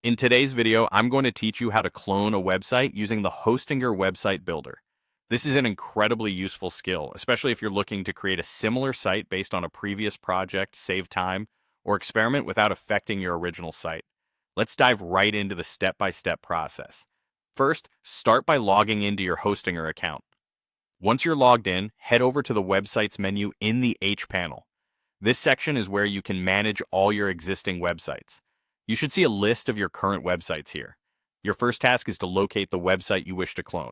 In today's video, I'm going to teach you how to clone a website using the Hostinger Website Builder. This is an incredibly useful skill, especially if you're looking to create a similar site based on a previous project, save time, or experiment without affecting your original site. Let's dive right into the step-by-step process. First, start by logging into your Hostinger account. Once you're logged in, head over to the Websites menu in the H panel. This section is where you can manage all your existing websites. You should see a list of your current websites here. Your first task is to locate the website you wish to clone.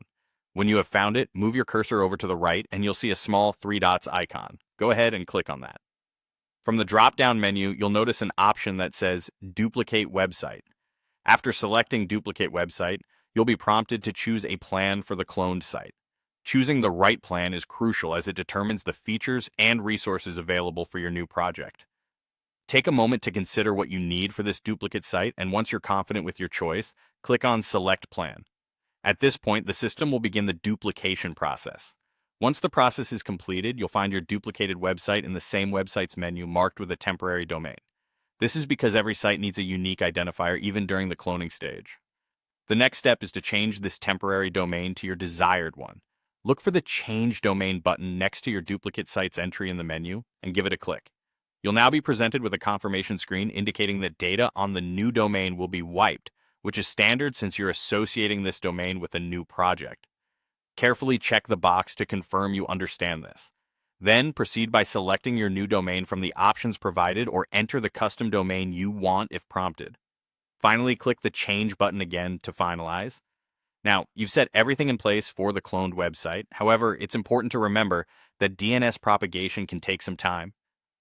When you have found it, move your cursor over to the right and you'll see a small three dots icon. Go ahead and click on that. From the drop-down menu, you'll notice an option that says Duplicate Website. After selecting Duplicate Website, you'll be prompted to choose a plan for the cloned site. Choosing the right plan is crucial as it determines the features and resources available for your new project. Take a moment to consider what you need for this duplicate site, and once you're confident with your choice, click on Select Plan. At this point, the system will begin the duplication process. Once the process is completed, you'll find your duplicated website in the same website's menu marked with a temporary domain. This is because every site needs a unique identifier even during the cloning stage. The next step is to change this temporary domain to your desired one. Look for the Change Domain button next to your duplicate site's entry in the menu and give it a click. You'll now be presented with a confirmation screen indicating that data on the new domain will be wiped, which is standard since you're associating this domain with a new project. Carefully check the box to confirm you understand this. Then proceed by selecting your new domain from the options provided or enter the custom domain you want if prompted. Finally, click the Change button again to finalize. Now, you've set everything in place for the cloned website. However, it's important to remember that DNS propagation can take some time.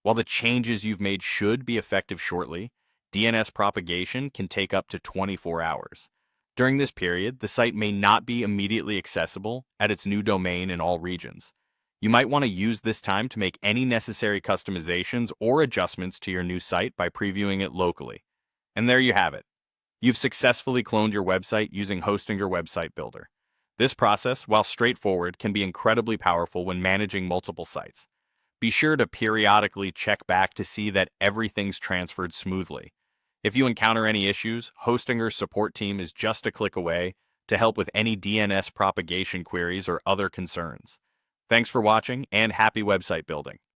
While the changes you've made should be effective shortly, DNS propagation can take up to 24 hours. During this period, the site may not be immediately accessible at its new domain in all regions. You might want to use this time to make any necessary customizations or adjustments to your new site by previewing it locally. And there you have it. You've successfully cloned your website using Hostinger Website Builder. This process, while straightforward, can be incredibly powerful when managing multiple sites. Be sure to periodically check back to see that everything's transferred smoothly. If you encounter any issues, Hostinger's support team is just a click away to help with any DNS propagation queries or other concerns. Thanks for watching and happy website building.